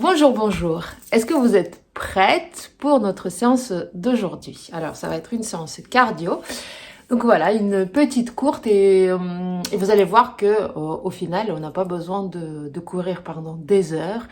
Bonjour, bonjour. Est-ce que vous êtes prête pour notre séance d'aujourd'hui? Alors, ça va être une séance cardio. Donc voilà, une petite courte et vous allez voir que au final, on n'a pas besoin de courir pendant des heures,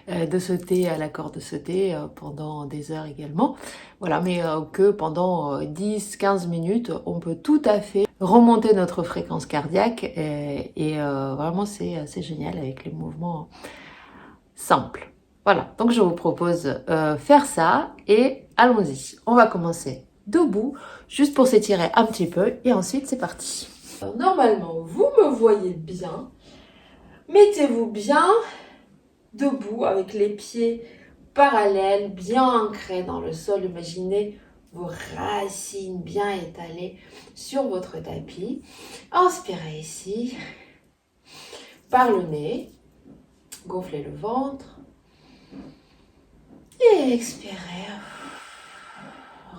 de sauter à la corde sautée pendant des heures également. Voilà, mais que pendant 10-15 minutes, on peut tout à fait remonter notre fréquence cardiaque et vraiment c'est génial avec les mouvements simples. Voilà, donc je vous propose faire ça et allons-y. On va commencer debout, juste pour s'étirer un petit peu et ensuite c'est parti. Alors, normalement, vous me voyez bien. Mettez-vous bien debout avec les pieds parallèles, bien ancrés dans le sol. Imaginez vos racines bien étalées sur votre tapis. Inspirez ici par le nez, gonflez le ventre. Et expirez.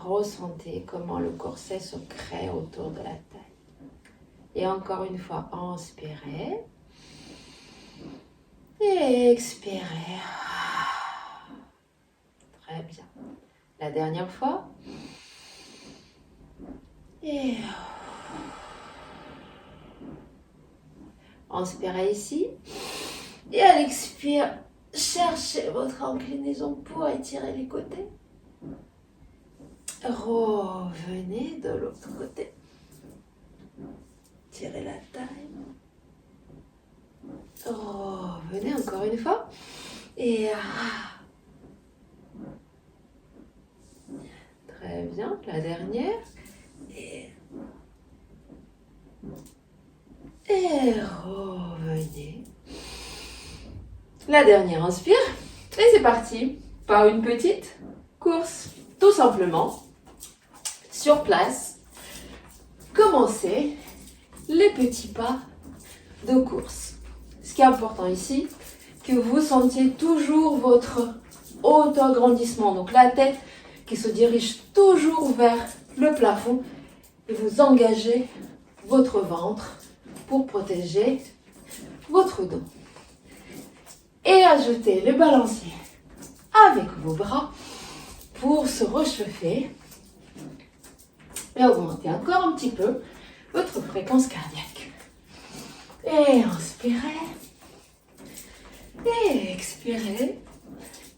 Ressentez comment le corset se crée autour de la taille. Et encore une fois, inspirez. Et expirez. Très bien. La dernière fois. Et inspirez ici. Et à l'expire, cherchez votre inclinaison pour étirer les côtés. Revenez de l'autre côté. Tirez la taille. Revenez encore une fois. Et très bien. La dernière. Et revenez. La dernière, inspire. Et c'est parti. Par une petite course. Tout simplement. Sur place. Commencez les petits pas de course. Ce qui est important ici, que vous sentiez toujours votre auto-agrandissement. Donc la tête qui se dirige toujours vers le plafond et vous engagez votre ventre pour protéger votre dos. Et ajoutez le balancier avec vos bras pour se réchauffer et augmenter encore un petit peu votre fréquence cardiaque. Et inspirez. Et expirez.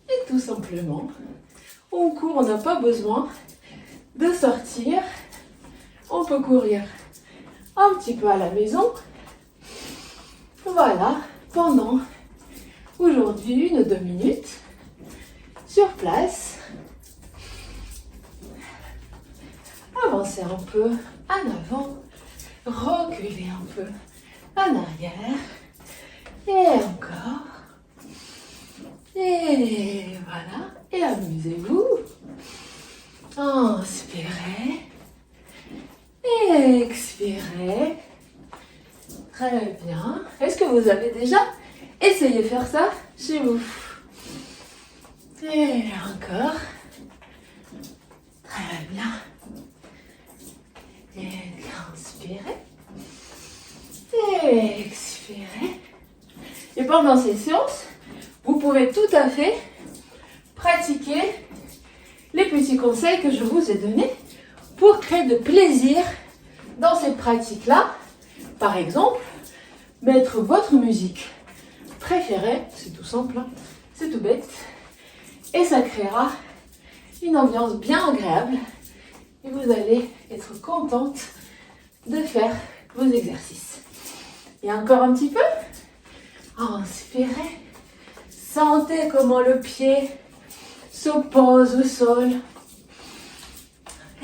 Et tout simplement, on court, on n'a pas besoin de sortir. On peut courir un petit peu à la maison. Voilà, pendant aujourd'hui 1-2 minutes sur place. Avancez un peu en avant, reculez un peu en arrière, et encore, et voilà, et amusez-vous. Inspirez, et expirez. Très bien. Est-ce que vous avez déjà essayé de faire ça chez vous? Et encore. Très bien. Et inspirez. Et expirez. Et pendant ces séances, vous pouvez tout à fait pratiquer les petits conseils que je vous ai donnés pour créer de plaisir dans cette pratique-là. Par exemple, mettre votre musique préférée, c'est tout simple, hein, c'est tout bête, et ça créera une ambiance bien agréable et vous allez être contente de faire vos exercices. Et encore un petit peu. Inspirez. Sentez comment le pied se pose au sol.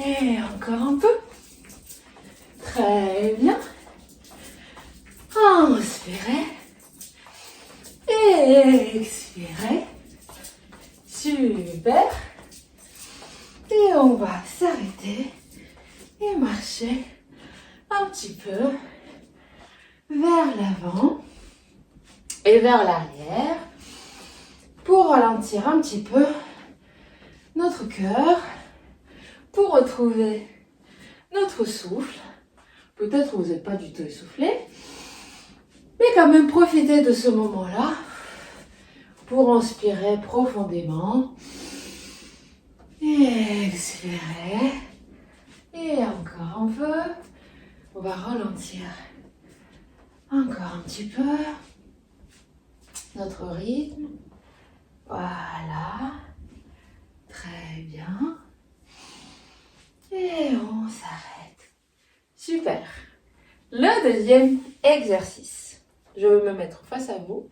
Et encore un peu. Très bien. Inspirez. Et expirez. Super. Et on va s'arrêter et marcher un petit peu vers l'avant et vers l'arrière pour ralentir un petit peu notre cœur, pour retrouver notre souffle. Peut-être que vous n'êtes pas du tout essoufflé, mais quand même profitez de ce moment-là pour inspirer profondément. Et expirer. Et encore un peu. On va ralentir encore un petit peu notre rythme. Voilà. Très bien. Et on s'arrête. Super. Le deuxième exercice. Je vais me mettre face à vous.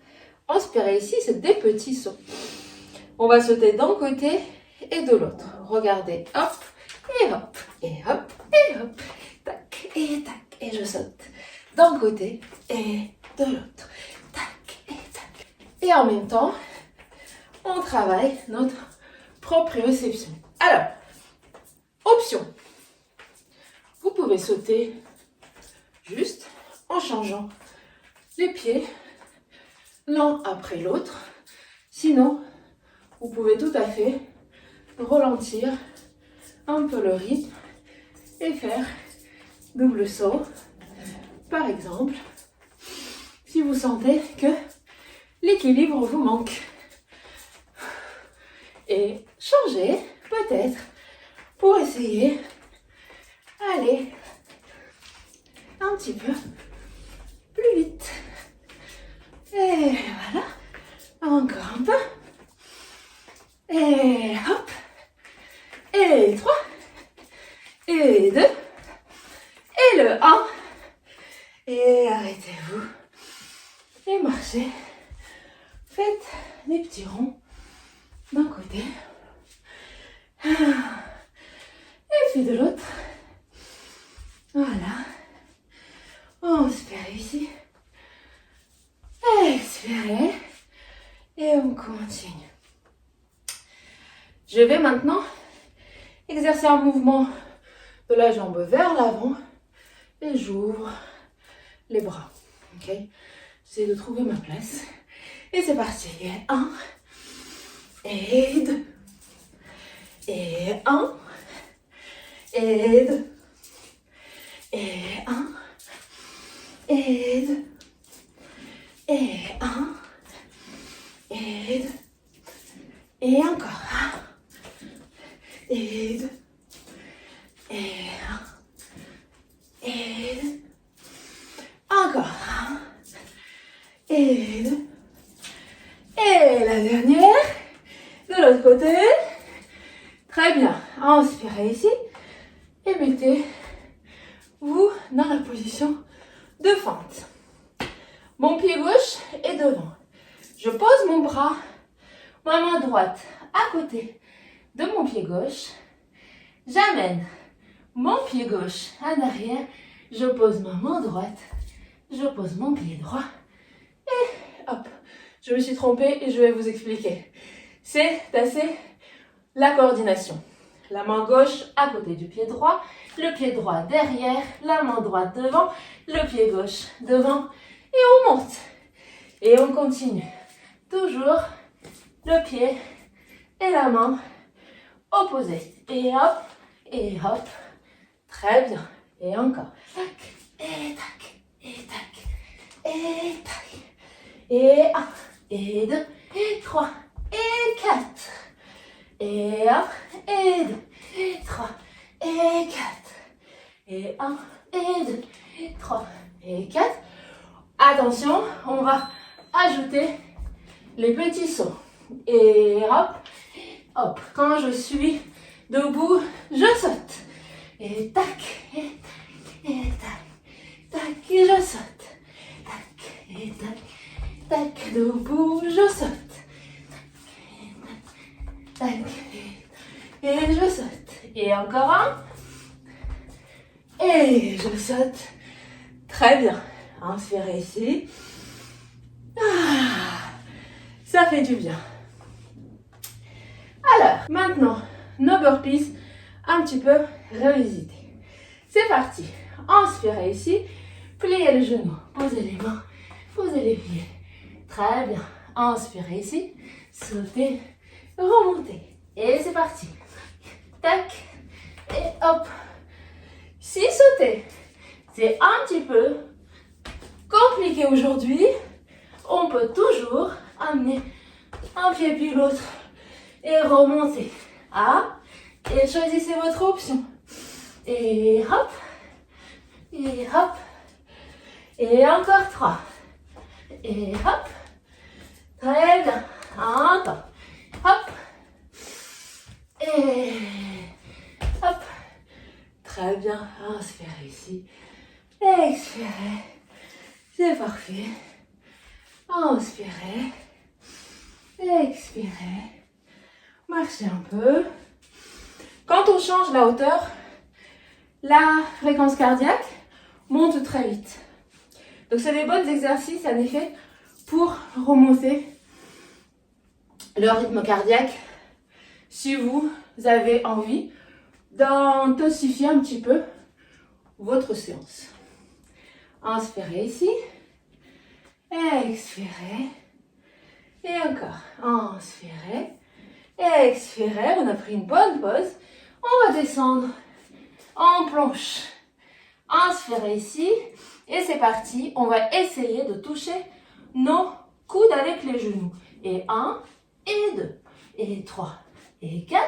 Inspirez ici, c'est des petits sauts. On va sauter d'un côté et de l'autre. Regardez, hop, et hop, et hop, et hop. Tac, et tac, et je saute. D'un côté et de l'autre. Tac, et tac. Et en même temps, on travaille notre proprioception. Alors, option. Vous pouvez sauter juste en changeant les pieds l'un après l'autre. Sinon, vous pouvez tout à fait ralentir un peu le rythme et faire double saut. Par exemple, si vous sentez que l'équilibre vous manque. Et changer peut-être pour essayer d'aller un petit peu plus vite. Et voilà. Encore un peu. Et hop. Et 3. Et 2. Et le 1. Et arrêtez-vous. Et marchez. Faites des petits ronds d'un côté. Et puis de l'autre. Voilà. Inspirez ici. Expirez. Et on continue. Je vais maintenant exercer un mouvement de la jambe vers l'avant. Et j'ouvre les bras. Ok? J'essaie de trouver ma place. Et c'est parti. Et 1. Et 2. Et 1. Et 2. Et 1. Et 2. Et 1. Et 2. Et encore. 1. Et 2. Et 1. Et 2. Encore. 1. Et 2. Et la dernière. De l'autre côté. Très bien. Inspirez ici. Et mettez-vous dans la position de fente. Mon pied gauche est devant. Je pose mon bras, ma main droite à côté de mon pied gauche. J'amène mon pied gauche en arrière. Je pose ma main droite. Je pose mon pied droit. Et hop, je me suis trompée et je vais vous expliquer. C'est assez la coordination. La main gauche à côté du pied droit, le pied droit derrière, la main droite devant, le pied gauche devant. Et on monte. Et on continue. Toujours le pied et la main opposés. Et hop, et hop. Très bien. Et encore. Tac, et tac, et tac, et tac. Et 1, et 2, et 3, et 4. Et 1, et 2, et 3, et 4. Et 1, et 2, et 3, et 4. Attention, on va ajouter les petits sauts. Et hop, hop. Quand je suis debout, je saute. Et tac, et tac, et tac, tac, et je saute. Tac, et tac, tac, debout, je saute. Tac, et je saute. Et encore un. Et je saute. Très bien. Inspirez ici. Ah, ça fait du bien. Alors, maintenant, nos burpees un petit peu revisités. C'est parti. Inspirez ici. Pliez les genoux. Posez les mains. Posez les pieds. Très bien. Inspirez ici. Sautez. Remontez. Et c'est parti. Tac. Et hop. Si sauter, c'est un petit peu compliqué aujourd'hui, on peut toujours amener un pied puis l'autre. Et remontez. Et choisissez votre option. Et hop. Et hop. Et encore 3. Et hop. Très bien. Encore. Hop. Et hop. Très bien. Inspirez ici. Expirez. C'est parfait. Inspirez. Expirez. Marchez un peu. Quand on change la hauteur, la fréquence cardiaque monte très vite. Donc c'est des bons exercices en effet pour remonter le rythme cardiaque si vous avez envie d'intensifier un petit peu votre séance. Inspirez ici. Expirez. Et encore. Inspirez. Expirez. On a pris une bonne pause. On va descendre en planche. Inspirez ici. Et c'est parti. On va essayer de toucher nos coudes avec les genoux. Et 1, et 2, et 3, et 4,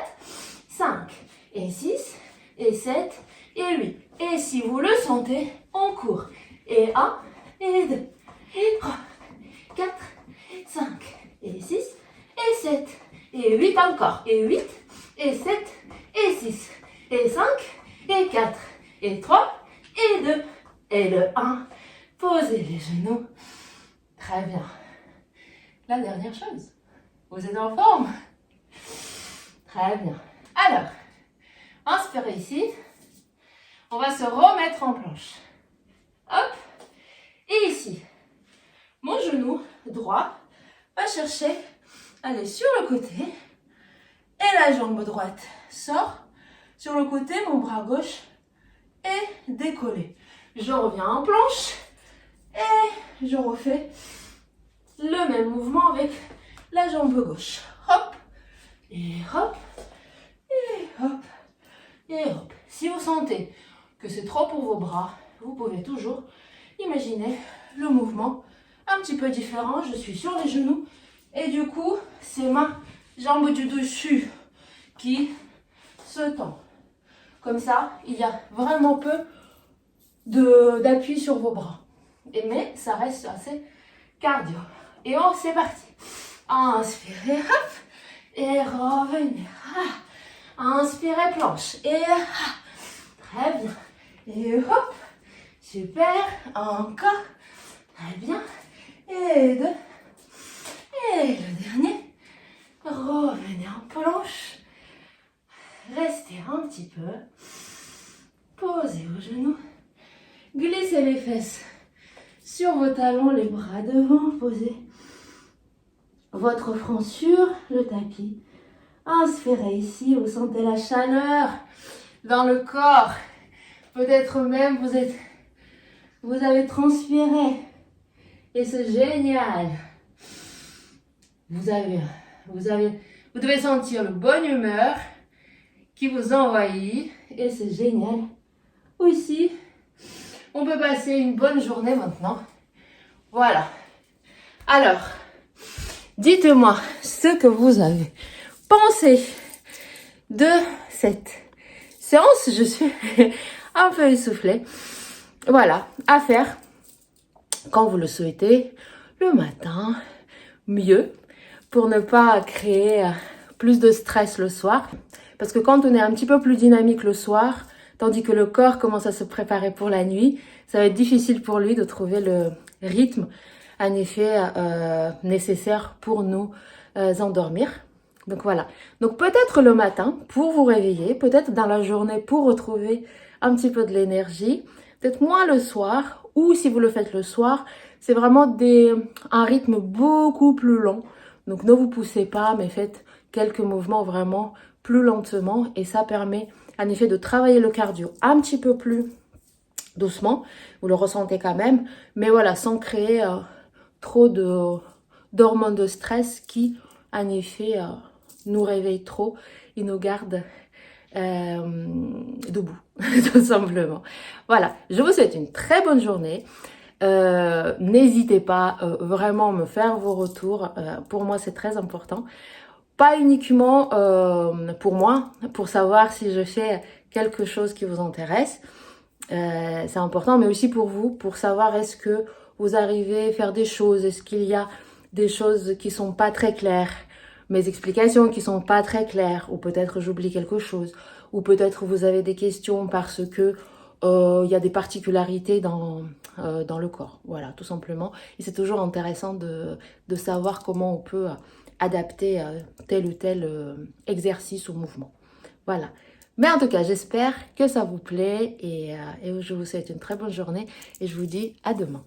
5, et 6, et 7, et 8. Et si vous le sentez, on court. Et 1, et 2, et 3, 4, 5, et 6, et 7, et 8 encore. Et 8, et 7, et 6, et 5, et 4, et 3, et 2, et le 1. Posez les genoux. Très bien. La dernière chose. Vous êtes en forme? Très bien. Alors, inspirez ici. On va se remettre en planche. Hop. Et ici, mon genou droit va chercher à aller sur le côté. Et la jambe droite sort sur le côté. Mon bras gauche est décollé. Je reviens en planche. Et je refais le même mouvement avec la jambe gauche. Hop. Et hop. Et hop. Et hop. Si vous sentez que c'est trop pour vos bras, vous pouvez toujours imaginer le mouvement un petit peu différent. Je suis sur les genoux et du coup, c'est ma jambe du dessus qui se tend. Comme ça, il y a vraiment peu d'appui sur vos bras. Mais ça reste assez cardio. Et c'est parti. Inspirez, hop. Et revenez. Inspirez, planche. Et très bien. Et hop. Super. Encore. Très bien. Et 2. Et le dernier. Revenez en planche. Restez un petit peu. Posez vos genoux. Glissez les fesses sur vos talons, les bras devant. Posez votre front sur le tapis. Inspirez ici, vous sentez la chaleur dans le corps. Peut-être même vous avez transpiré. Et c'est génial. Vous devez sentir le bonne humeur qui vous envahit. Et c'est génial. Aussi, on peut passer une bonne journée maintenant. Voilà. Alors, dites-moi ce que vous avez pensé de cette séance. Je suis un peu essoufflée. Voilà, à faire quand vous le souhaitez, le matin, mieux, pour ne pas créer plus de stress le soir. Parce que quand on est un petit peu plus dynamique le soir, tandis que le corps commence à se préparer pour la nuit, ça va être difficile pour lui de trouver le rythme, en effet, nécessaire pour nous endormir. Donc voilà. Donc peut-être le matin pour vous réveiller, peut-être dans la journée pour retrouver un petit peu de l'énergie, peut-être moins le soir, ou si vous le faites le soir, c'est vraiment un rythme beaucoup plus long. Donc ne vous poussez pas, mais faites quelques mouvements vraiment plus lentement et ça permet en effet de travailler le cardio un petit peu plus doucement. Vous le ressentez quand même, mais voilà, sans créer trop d'hormones de stress qui en effet nous réveillent trop et nous gardent debout, tout simplement. Voilà, je vous souhaite une très bonne journée. N'hésitez pas vraiment à me faire vos retours. Pour moi, c'est très important. Pas uniquement pour moi, pour savoir si je fais quelque chose qui vous intéresse. C'est important, mais aussi pour vous, pour savoir est-ce que vous arrivez à faire des choses, est-ce qu'il y a des choses qui sont pas très claires, mes explications qui sont pas très claires, ou peut-être j'oublie quelque chose, ou peut-être vous avez des questions parce que il y a des particularités dans le corps. Voilà, tout simplement. Et c'est toujours intéressant de savoir comment on peut adapter tel ou tel exercice ou mouvement. Voilà. Mais en tout cas, j'espère que ça vous plaît et je vous souhaite une très bonne journée et je vous dis à demain.